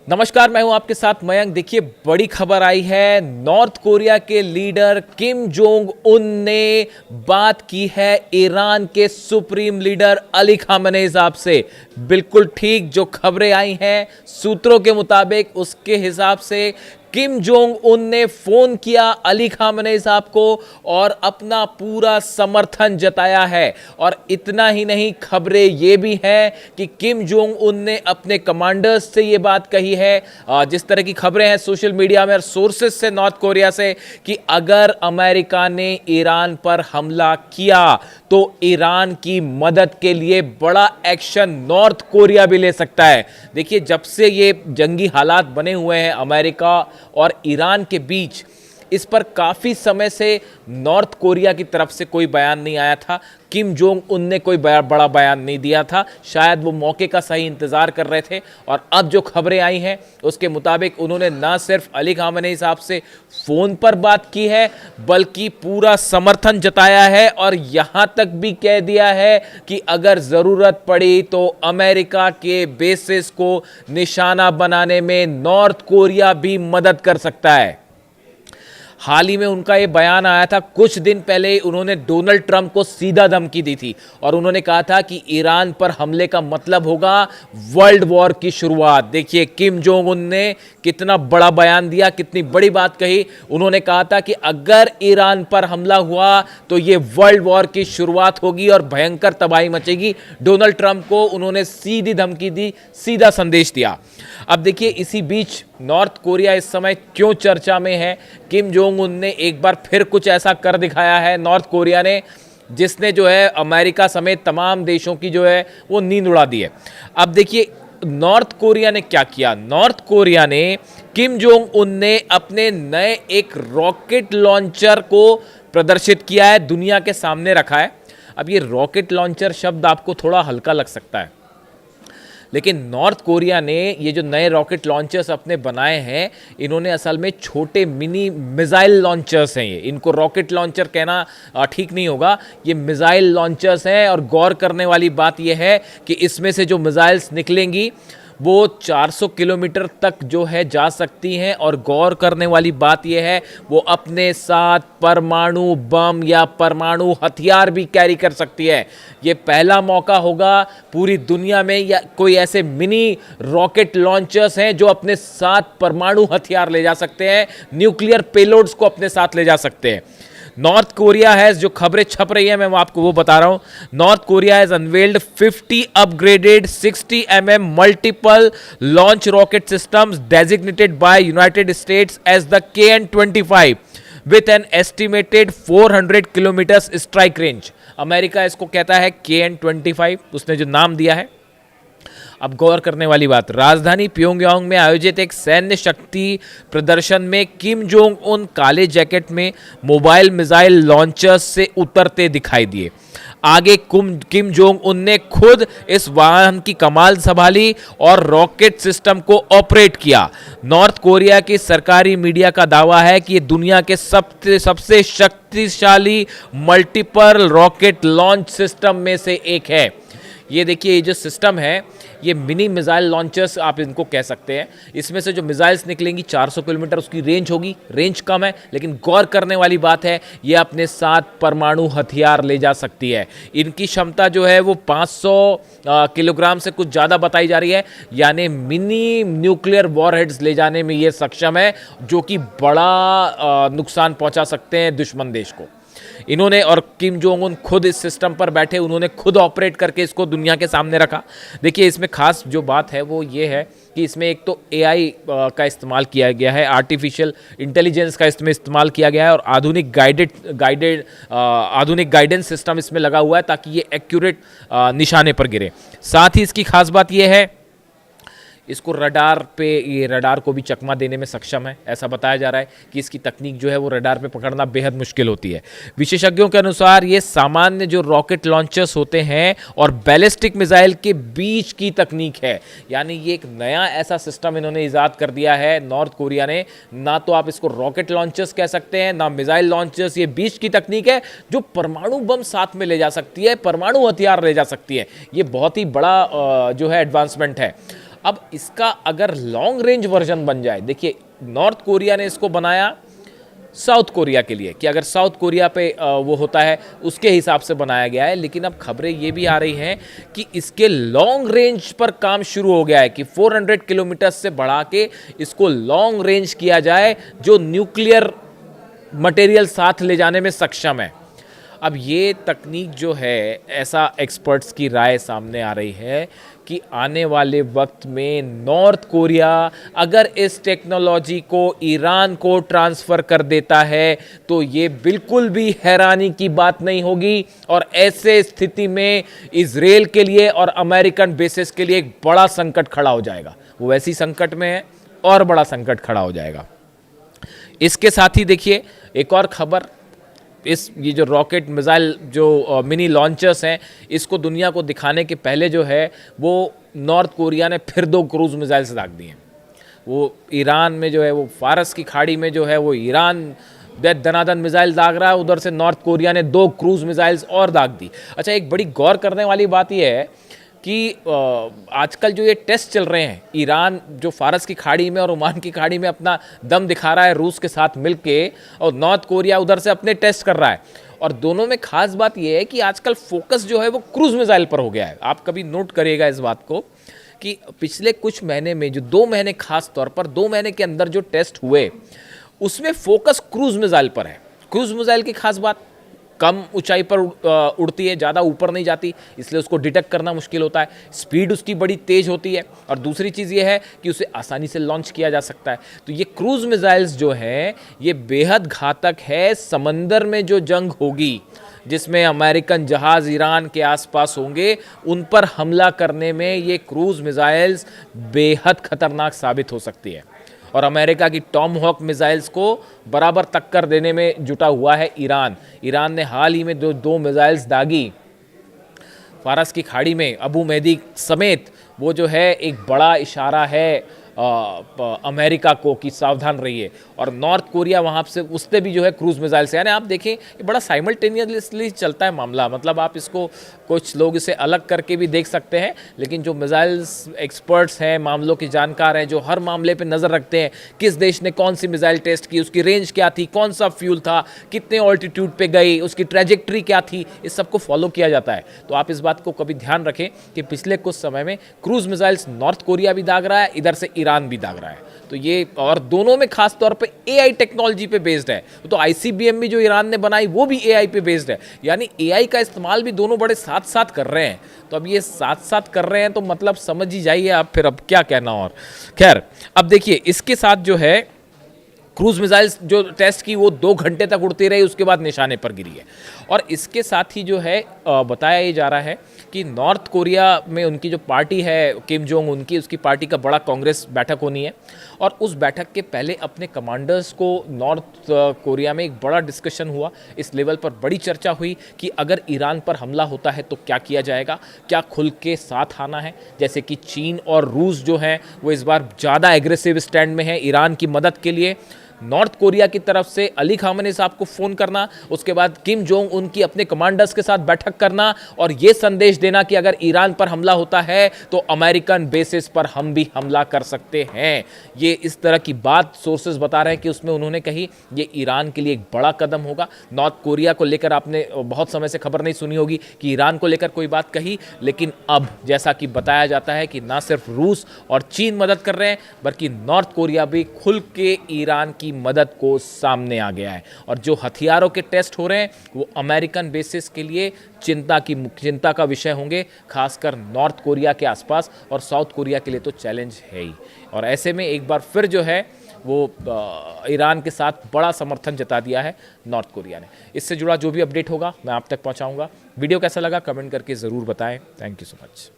नमस्कार, मैं हूं आपके साथ मयंक। देखिए, बड़ी खबर आई है। नॉर्थ कोरिया के लीडर किम जोंग उन ने बात की है ईरान के सुप्रीम लीडर अली खामेनेई साहब से। बिल्कुल ठीक जो खबरें आई हैं सूत्रों के मुताबिक, उसके हिसाब से किम जोंग उन ने फोन किया अली खामेनेई साहब को और अपना पूरा समर्थन जताया है। और इतना ही नहीं, खबरें ये भी हैं कि किम जोंग उन ने अपने कमांडर्स से ये बात कही है, जिस तरह की खबरें हैं सोशल मीडिया में और सोर्सेस से नॉर्थ कोरिया से, कि अगर अमेरिका ने ईरान पर हमला किया तो ईरान की मदद के लिए बड़ा एक्शन नॉर्थ कोरिया भी ले सकता है। देखिए, जब से ये जंगी हालात बने हुए हैं अमेरिका और ईरान के बीच, इस पर काफी समय से नॉर्थ कोरिया की तरफ से कोई बयान नहीं आया था। किम जोंग उन ने कोई बड़ा बयान नहीं दिया था। शायद वो मौके का सही इंतजार कर रहे थे। और अब जो खबरें आई हैं उसके मुताबिक उन्होंने ना सिर्फ अली खामेनेई साहब से फोन पर बात की है, बल्कि पूरा समर्थन जताया है और यहां तक भी कह दिया है कि अगर जरूरत पड़ी तो अमेरिका के बेसिस को निशाना बनाने में नॉर्थ कोरिया भी मदद कर सकता है। हाल ही में उनका ये बयान आया था, कुछ दिन पहले उन्होंने डोनाल्ड ट्रंप को सीधा धमकी दी थी और उन्होंने कहा था कि ईरान पर हमले का मतलब होगा वर्ल्ड वॉर की शुरुआत। देखिए, किम जोंग उन ने कितना बड़ा बयान दिया, कितनी बड़ी बात कही। उन्होंने कहा था कि अगर ईरान पर हमला हुआ तो ये वर्ल्ड वॉर की शुरुआत होगी और भयंकर तबाही मचेगी। डोनाल्ड ट्रंप को उन्होंने सीधी धमकी दी, सीधा संदेश दिया। अब देखिए, इसी बीच नॉर्थ कोरिया इस समय क्यों चर्चा में है। किम जोंग उन ने एक बार फिर कुछ ऐसा कर दिखाया है नॉर्थ कोरिया ने, जिसने जो है अमेरिका समेत तमाम देशों की जो है वो नींद उड़ा दी है। अब देखिए, नॉर्थ कोरिया ने क्या किया। नॉर्थ कोरिया ने, किम जोंग उन ने अपने नए एक रॉकेट लॉन्चर को प्रदर्शित किया है, दुनिया के सामने रखा है। अब ये रॉकेट लॉन्चर शब्द आपको थोड़ा हल्का लग सकता है, लेकिन नॉर्थ कोरिया ने ये जो नए रॉकेट लॉन्चर्स अपने बनाए हैं, इन्होंने असल में छोटे मिनी मिसाइल लॉन्चर्स हैं। ये, इनको रॉकेट लॉन्चर कहना ठीक नहीं होगा, ये मिसाइल लॉन्चर्स हैं। और गौर करने वाली बात ये है कि इसमें से जो मिसाइल्स निकलेंगी वो 400 किलोमीटर तक जो है जा सकती हैं। और गौर करने वाली बात यह है, वो अपने साथ परमाणु बम या परमाणु हथियार भी कैरी कर सकती है। ये पहला मौका होगा पूरी दुनिया में, या कोई ऐसे मिनी रॉकेट लॉन्चर्स हैं जो अपने साथ परमाणु हथियार ले जा सकते हैं, न्यूक्लियर पेलोड्स को अपने साथ ले जा सकते हैं। नॉर्थ कोरिया है, जो खबरें छप रही है मैं आपको वो बता रहा हूं। North Korea has unveiled 50 upgraded 60 mm multiple launch rocket systems designated by United States as the KN-25 with an estimated 400 kilometre strike range. America इसको कहता है KN-25, उसने जो नाम दिया है। अब गौर करने वाली बात, राजधानी प्योंगयांग में आयोजित एक सैन्य शक्ति प्रदर्शन में किम जोंग उन काले जैकेट में मोबाइल मिसाइल लॉन्चर्स से उतरते दिखाई दिए। आगे किम जोंग उन ने खुद इस वाहन की कमान संभाली और रॉकेट सिस्टम को ऑपरेट किया। नॉर्थ कोरिया की सरकारी मीडिया का दावा है कि ये दुनिया के सबसे शक्तिशाली मल्टीपल रॉकेट लॉन्च सिस्टम में से एक है। ये देखिए, ये जो सिस्टम है, ये मिनी मिसाइल लॉन्चर्स आप इनको कह सकते हैं। इसमें से जो मिसाइल्स निकलेंगी 400 किलोमीटर उसकी रेंज होगी। रेंज कम है, लेकिन गौर करने वाली बात है, ये अपने साथ परमाणु हथियार ले जा सकती है। इनकी क्षमता जो है वो 500 किलोग्राम से कुछ ज़्यादा बताई जा रही है, यानी मिनी न्यूक्लियर वॉरहेड्स ले जाने में ये सक्षम है, जो कि बड़ा नुकसान पहुंचा सकते हैं दुश्मन देश को। इन्होंने, और किम जोंग उन खुद इस सिस्टम पर बैठे, उन्होंने खुद ऑपरेट करके इसको दुनिया के सामने रखा। देखिए, इसमें खास जो बात है वो ये है कि इसमें एक तो AI का इस्तेमाल किया गया है, आर्टिफिशियल इंटेलिजेंस का इसमें इस्तेमाल किया गया है, और आधुनिक गाइडेंस सिस्टम इसमें लगा हुआ है ताकि ये एक्यूरेट निशाने पर गिरे। साथ ही इसकी खास बात ये है, इसको रडार पे, ये रडार को भी चकमा देने में सक्षम है। ऐसा बताया जा रहा है कि इसकी तकनीक जो है वो रडार पे पकड़ना बेहद मुश्किल होती है। विशेषज्ञों के अनुसार ये सामान्य जो रॉकेट लॉन्चर्स होते हैं और बैलिस्टिक मिसाइल के बीच की तकनीक है, यानी ये एक नया ऐसा सिस्टम इन्होंने ईजाद कर दिया है नॉर्थ कोरिया ने। ना तो आप इसको रॉकेट लॉन्चर्स कह सकते हैं, ना मिसाइल लॉन्चर्स, ये बीच की तकनीक है जो परमाणु बम साथ में ले जा सकती है, परमाणु हथियार ले जा सकती है। ये बहुत ही बड़ा जो है एडवांसमेंट है। अब इसका अगर लॉन्ग रेंज वर्जन बन जाए, देखिए नॉर्थ कोरिया ने इसको बनाया साउथ कोरिया के लिए कि अगर साउथ कोरिया पे वो होता है उसके हिसाब से बनाया गया है, लेकिन अब खबरें ये भी आ रही हैं कि इसके लॉन्ग रेंज पर काम शुरू हो गया है कि 400 किलोमीटर से बढ़ा के इसको लॉन्ग रेंज किया जाए जो न्यूक्लियर मटेरियल साथ ले जाने में सक्षम है। अब ये तकनीक जो है, ऐसा एक्सपर्ट्स की राय सामने आ रही है कि आने वाले वक्त में नॉर्थ कोरिया अगर इस टेक्नोलॉजी को ईरान को ट्रांसफ़र कर देता है तो ये बिल्कुल भी हैरानी की बात नहीं होगी, और ऐसे स्थिति में इजराइल के लिए और अमेरिकन बेसिस के लिए एक बड़ा संकट खड़ा हो जाएगा। वो वैसी संकट में है और बड़ा संकट खड़ा हो जाएगा। इसके साथ ही देखिए एक और खबर, ये जो रॉकेट मिसाइल जो मिनी लॉन्चर्स हैं, इसको दुनिया को दिखाने के पहले जो है वो नॉर्थ कोरिया ने फिर 2 क्रूज मिसाइल्स दाग दिए हैं। वो ईरान में जो है वो फारस की खाड़ी में जो है वो ईरान दनादन मिसाइल दाग रहा है, उधर से नॉर्थ कोरिया ने 2 क्रूज मिसाइल्स और दाग दी। अच्छा, एक बड़ी गौर करने वाली बात यह है कि आजकल जो ये टेस्ट चल रहे हैं, ईरान जो फारस की खाड़ी में और ओमान की खाड़ी में अपना दम दिखा रहा है रूस के साथ मिलके, और नॉर्थ कोरिया उधर से अपने टेस्ट कर रहा है, और दोनों में खास बात यह है कि आजकल फोकस जो है वो क्रूज मिसाइल पर हो गया है। आप कभी नोट करिएगा इस बात को कि पिछले कुछ महीने में जो 2 महीने, खास तौर पर 2 महीने के अंदर जो टेस्ट हुए उसमें फोकस क्रूज मिसाइल पर है। क्रूज मिसाइल की खास बात, कम ऊंचाई पर उड़ती है, ज़्यादा ऊपर नहीं जाती, इसलिए उसको डिटेक्ट करना मुश्किल होता है। स्पीड उसकी बड़ी तेज़ होती है, और दूसरी चीज़ ये है कि उसे आसानी से लॉन्च किया जा सकता है। तो ये क्रूज मिसाइल्स जो हैं ये बेहद घातक है। समंदर में जो जंग होगी जिसमें अमेरिकन जहाज़ ईरान के आसपास होंगे, उन पर हमला करने में ये क्रूज मिसाइल्स बेहद खतरनाक साबित हो सकती है, और अमेरिका की टॉमहॉक मिसाइल्स को बराबर टक्कर देने में जुटा हुआ है ईरान। ईरान ने हाल ही में 2 मिसाइल्स दागी फारस की खाड़ी में, अबू मेहदी समेत। वो जो है एक बड़ा इशारा है अमेरिका को कि सावधान रहिए। और नॉर्थ कोरिया वहाँ से उससे भी जो है क्रूज मिसाइल से, यानी आप देखें ये बड़ा साइमल्टेनियसली चलता है मामला। मतलब आप इसको, कुछ लोग इसे अलग करके भी देख सकते हैं, लेकिन जो मिसाइल्स एक्सपर्ट्स हैं, मामलों के जानकार हैं, जो हर मामले पे नज़र रखते हैं, किस देश ने कौन सी मिसाइल टेस्ट की, उसकी रेंज क्या थी, कौन सा फ्यूल था, कितने ऑल्टीट्यूड पे गई, उसकी ट्रैजेक्टरी क्या थी, इस सबको फॉलो किया जाता है। तो आप इस बात को कभी ध्यान रखें कि पिछले कुछ समय में क्रूज मिसाइल्स नॉर्थ कोरिया भी दाग रहा है, इधर से ईरान भी दाग रहा है। तो ये, और दोनों में खास तौर पे एआई टेक्नोलॉजी पे बेस्ड है। तो आईसीबीएम भी जो ईरान ने बनाई वो भी एआई पे बेस्ड है, यानी एआई का इस्तेमाल भी दोनों बड़े साथ साथ कर रहे हैं। तो अब ये साथ साथ कर रहे हैं तो मतलब समझ ही जाइए आप, फिर अब क्या कहना। और खैर, अब देखिए इसके साथ जो है क्रूज मिसाइल्स जो टेस्ट की वो 2 घंटे तक उड़ती रही, उसके बाद निशाने पर गिरी है। और इसके साथ ही जो है बताया ये जा रहा है कि नॉर्थ कोरिया में उनकी जो पार्टी है किम जोंग उन की, उसकी पार्टी का बड़ा कांग्रेस बैठक होनी है, और उस बैठक के पहले अपने कमांडर्स को नॉर्थ कोरिया में एक बड़ा डिस्कशन हुआ। इस लेवल पर बड़ी चर्चा हुई कि अगर ईरान पर हमला होता है तो क्या किया जाएगा, क्या खुल के साथ आना है। जैसे कि चीन और रूस जो हैं वो इस बार ज़्यादा एग्रेसिव स्टैंड में है ईरान की मदद के लिए। नॉर्थ कोरिया की तरफ से अली खामेनी साहब को फ़ोन करना, उसके बाद किम जोंग उनकी अपने कमांडर्स के साथ बैठक करना, और ये संदेश देना कि अगर ईरान पर हमला होता है तो अमेरिकन बेसिस पर हम भी हमला कर सकते हैं। ये इस तरह की बात सोर्सेज बता रहे हैं कि उसमें उन्होंने कही ये ईरान के लिए एक बड़ा कदम होगा। नॉर्थ कोरिया को लेकर आपने बहुत समय से खबर नहीं सुनी होगी कि ईरान को लेकर कोई बात कही, लेकिन अब जैसा कि बताया जाता है कि ना सिर्फ रूस और चीन मदद कर रहे हैं, बल्कि नॉर्थ कोरिया भी खुल के ईरान की मदद को सामने आ गया है। और जो हथियारों के टेस्ट हो रहे हैं वो अमेरिकन बेसिस के लिए चिंता का विषय होंगे, खासकर नॉर्थ कोरिया के आसपास, और साउथ कोरिया के लिए तो चैलेंज है ही। और ऐसे में एक बार फिर जो है वो ईरान के साथ बड़ा समर्थन जता दिया है नॉर्थ कोरिया ने। इससे जुड़ा जो भी अपडेट होगा मैं आप तक पहुंचाऊंगा। वीडियो कैसा लगा कमेंट करके ज़रूर बताएं। Thank you so much.